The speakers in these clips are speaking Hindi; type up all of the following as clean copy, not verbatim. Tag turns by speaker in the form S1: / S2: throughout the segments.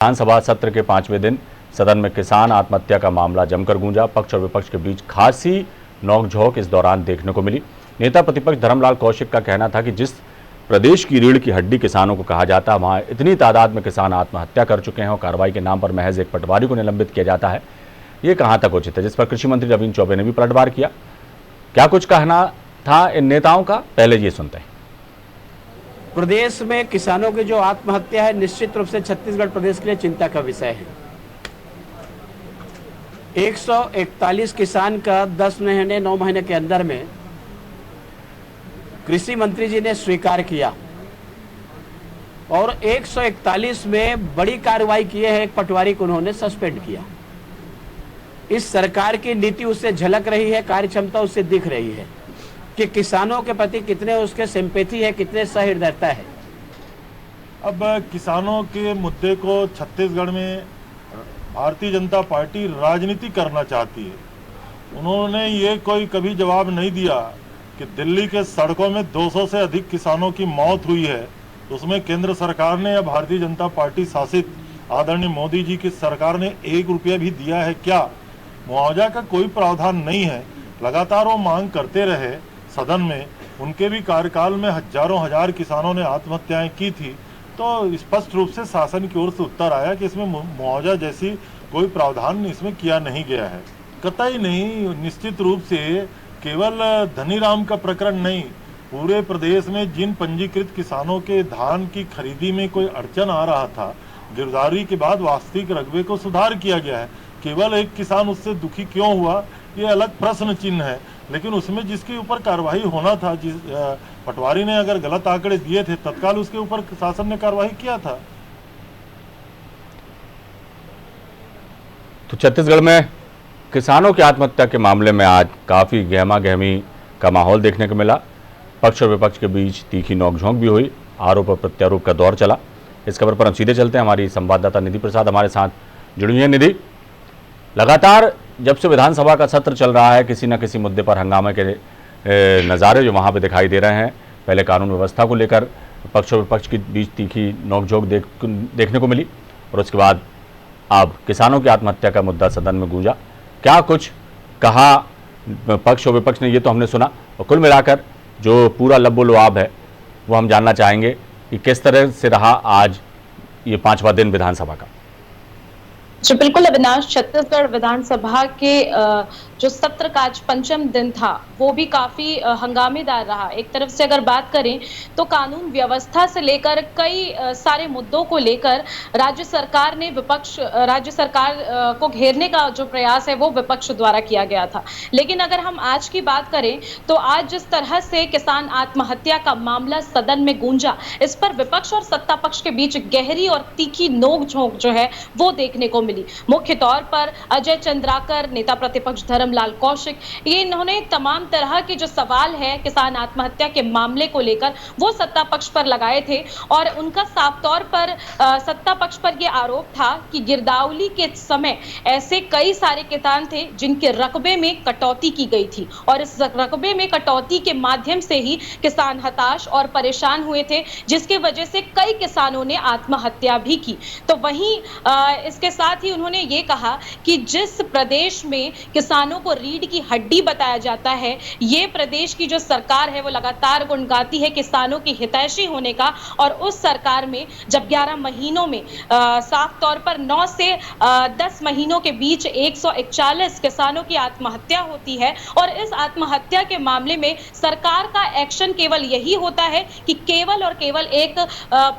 S1: विधानसभा सत्र के 5वें दिन सदन में किसान आत्महत्या का मामला जमकर गूंजा। पक्ष और विपक्ष के बीच खासी नोकझोंक इस दौरान देखने को मिली। नेता प्रतिपक्ष धर्मलाल कौशिक का कहना था कि जिस प्रदेश की रीढ़ की हड्डी किसानों को कहा जाता है, वहां इतनी तादाद में किसान आत्महत्या कर चुके हैं और कार्रवाई के नाम पर महज एक पटवारी को निलंबित किया जाता है, ये कहां तक उचित है। जिस पर कृषि मंत्री रविंद्र चौबे ने भी पलटवार किया। क्या कुछ कहना था इन नेताओं का, पहले ये सुनते हैं।
S2: प्रदेश में किसानों की जो आत्महत्या है, निश्चित रूप से छत्तीसगढ़ प्रदेश के लिए चिंता का विषय है। 141 किसान का 10 महीने 9 महीने के अंदर में कृषि मंत्री जी ने स्वीकार किया और 141 में बड़ी कार्रवाई किए हैं। एक पटवारी को उन्होंने सस्पेंड किया। इस सरकार की नीति उससे झलक रही है, कार्यक्षमता उससे दिख रही है कि किसानों के प्रति कितने उसके सिंपैथी है, कितने सहृदयता है।
S3: अब किसानों के मुद्दे को छत्तीसगढ़ में भारतीय जनता पार्टी राजनीति करना चाहती है। उन्होंने ये कोई कभी जवाब नहीं दिया कि दिल्ली के सड़कों में 200 से अधिक किसानों की मौत हुई है, उसमें केंद्र सरकार ने या भारतीय जनता पार्टी शासित आदरणीय मोदी जी की सरकार ने 1 रुपया भी दिया है क्या? मुआवजा का कोई प्रावधान नहीं है। लगातार वो मांग करते रहे सदन में। उनके भी कार्यकाल में हजारों हजार किसानों ने आत्महत्याएं की थी, तो स्पष्ट रूप से शासन की ओर से उत्तर आया कि इसमें मुआवजा जैसी कोई प्रावधान इसमें किया नहीं गया है। कतई नहीं। निश्चित रूप से केवल धनीराम का प्रकरण नहीं, पूरे प्रदेश में जिन पंजीकृत किसानों के धान की खरीदी में कोई अड़चन आ रहा था, गिरदावरी के बाद वास्तविक रकबे को सुधार किया गया है। केवल एक किसान उससे दुखी क्यों हुआ, ये अलग प्रश्न चिन्ह है, लेकिन उसमें जिसके ऊपर कार्रवाई होना था, जिस पटवारी ने अगर गलत आंकड़े दिए थे, तत्काल उसके ऊपर शासन ने कार्रवाई किया था।
S1: तो छत्तीसगढ़ में किसानों की आत्महत्या के मामले में आज काफी गहमा गहमी का माहौल देखने को मिला। पक्ष और विपक्ष के बीच तीखी नोकझोंक भी हुई, आरोप और प्रत्यारोप का दौर चला। इस खबर पर हम सीधे चलते हैं। हमारी संवाददाता निधि प्रसाद हमारे साथ जुड़ी हुई है। निधि, लगातार जब से विधानसभा का सत्र चल रहा है, किसी न किसी मुद्दे पर हंगामे के नज़ारे जो वहाँ पे दिखाई दे रहे हैं। पहले कानून व्यवस्था को लेकर पक्ष और विपक्ष के बीच तीखी नोकझोंक देखने को मिली और उसके बाद अब किसानों की आत्महत्या का मुद्दा सदन में गूंजा। क्या कुछ कहा पक्ष और विपक्ष ने, ये तो हमने सुना, और कुल मिलाकर जो पूरा लब्बो लुआब है वो हम जानना चाहेंगे कि किस तरह से रहा आज ये 5वां दिन विधानसभा का।
S4: जी बिल्कुल अविनाश, छत्तीसगढ़ विधानसभा के जो सत्र का आज 5वां दिन था वो भी काफी हंगामेदार रहा। एक तरफ से अगर बात करें तो कानून व्यवस्था से लेकर कई सारे मुद्दों को लेकर राज्य सरकार ने राज्य सरकार को घेरने का जो प्रयास है वो विपक्ष द्वारा किया गया था। लेकिन अगर हम आज की बात करें तो आज जिस तरह से किसान आत्महत्या का मामला सदन में गूंजा, इस पर विपक्ष और सत्ता पक्ष के बीच गहरी और तीखी नोकझोंक जो है वो देखने को मिली। मुख्य तौर पर अजय चंद्राकर, नेता प्रतिपक्ष धर्मलाल कौशिक, ये इन्होंने तमाम तरह के जो सवाल है किसान आत्महत्या के मामले को लेकर वो सत्ता पक्ष पर लगाए थे और उनका साफ तौर पर सत्ता पक्ष पर यह आरोप था कि गिरदावरी के समय ऐसे कई सारे किसान थे जिनके रकबे में कटौती की गई थी और इस रकबे में कटौती के माध्यम से ही किसान हताश और परेशान हुए थे, जिसके वजह से कई किसानों ने आत्महत्या भी की। तो वहीं इसके साथ ही उन्होंने ये कहा कि जिस प्रदेश में किसानों को रीढ़ की हड्डी बताया जाता है, ये प्रदेश की जो सरकार है वो लगातार गुणगाती है किसानों की हितैषी होने का, और उस सरकार में जब 11 महीनों में साफ तौर पर 9 से 10 महीनों के बीच 141 किसानों की आत्महत्या होती है और इस आत्महत्या के मामले में सरकार का एक्शन केवल यही होता है कि केवल और केवल एक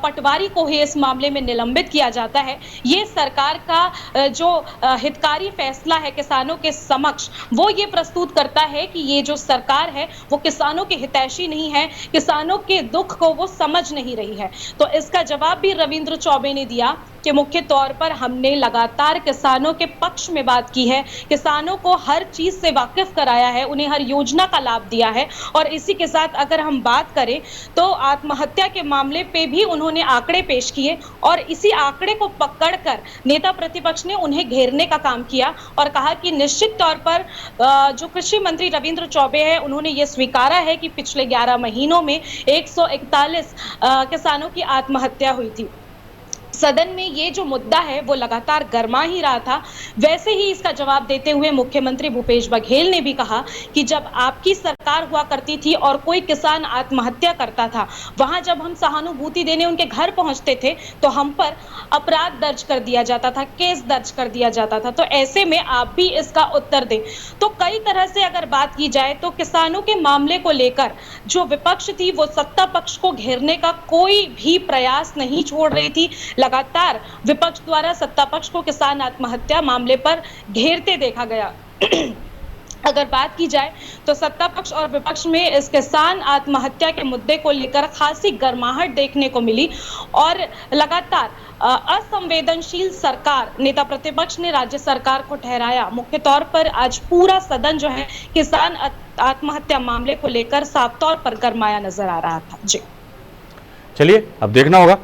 S4: पटवारी को ही इस मामले में निलंबित किया जाता है। ये सरकार का जो हितकारी फैसला है किसानों के समक्ष, वो ये प्रस्तुत करता है कि ये जो सरकार है वो किसानों के हितैषी नहीं है, किसानों के दुख को वो समझ नहीं रही है। तो इसका जवाब भी रविंद्र चौबे ने दिया कि मुख्य तौर पर हमने लगातार किसानों के पक्ष में बात की है, किसानों को हर चीज से वाकिफ कराया है, उन्हें हर योजना का लाभ दिया है। और इसी के साथ अगर हम बात करें तो आत्महत्या के मामले पे भी उन्होंने आंकड़े पेश किए और इसी आंकड़े को पकड़कर नेता प्रतिपक्ष ने उन्हें घेरने का काम किया और कहा कि निश्चित तौर पर जो कृषि मंत्री रविंद्र चौबे है उन्होंने ये स्वीकारा है कि पिछले 11 महीनों में 141 किसानों की आत्महत्या हुई थी। सदन में ये जो मुद्दा है वो लगातार गर्मा ही रहा था। वैसे ही इसका जवाब देते हुए मुख्यमंत्री भूपेश बघेल ने भी कहा कि जब आपकी सरकार हुआ करती थी और कोई किसान आत्महत्या करता था, वहां जब हम सहानुभूति देने उनके घर पहुंचते थे तो हम पर अपराध दर्ज कर दिया जाता था, केस दर्ज कर दिया जाता था। तो ऐसे में आप भी इसका उत्तर दें। तो कई तरह से अगर बात की जाए तो किसानों के मामले को लेकर जो विपक्ष थी वो सत्ता पक्ष को घेरने का कोई भी प्रयास नहीं छोड़ रही थी। लगातार विपक्ष द्वारा सत्ता पक्ष को किसान आत्महत्या मामले पर घेरते देखा गया। अगर बात की जाए तो सत्ता पक्ष और विपक्ष में इस किसान आत्महत्या के मुद्दे को लेकर खासी गर्माहट देखने को मिली और लगातार असंवेदनशील सरकार नेता प्रतिपक्ष ने राज्य सरकार को ठहराया। मुख्य तौर पर आज पूरा सदन जो है किसान आत्महत्या मामले को लेकर साफ तौर पर गरमाया नजर आ रहा था। जी
S1: चलिए अब देखना होगा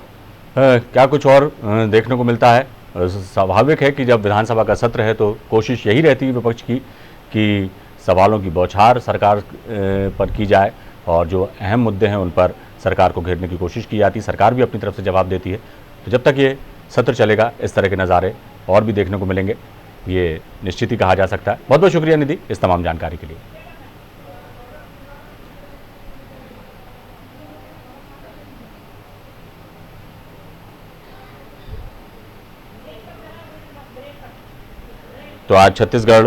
S1: क्या कुछ और देखने को मिलता है। स्वाभाविक है कि जब विधानसभा का सत्र है तो कोशिश यही रहती है विपक्ष की कि सवालों की बौछार सरकार पर की जाए और जो अहम मुद्दे हैं उन पर सरकार को घेरने की कोशिश की जाती है। सरकार भी अपनी तरफ से जवाब देती है। तो जब तक ये सत्र चलेगा इस तरह के नज़ारे और भी देखने को मिलेंगे, ये निश्चित ही कहा जा सकता है। बहुत बहुत शुक्रिया निधि इस तमाम जानकारी के लिए। तो आज छत्तीसगढ़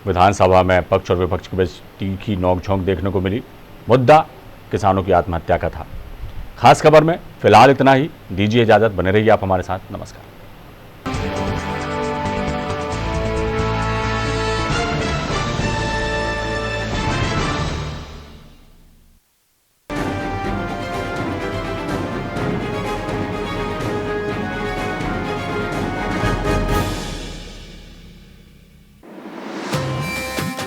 S1: विधानसभा में पक्ष और विपक्ष के बीच तीखी नोकझोंक देखने को मिली। मुद्दा किसानों की आत्महत्या का था। खास खबर में फिलहाल इतना ही। दीजिए इजाजत, बने रहिए आप हमारे साथ। नमस्कार।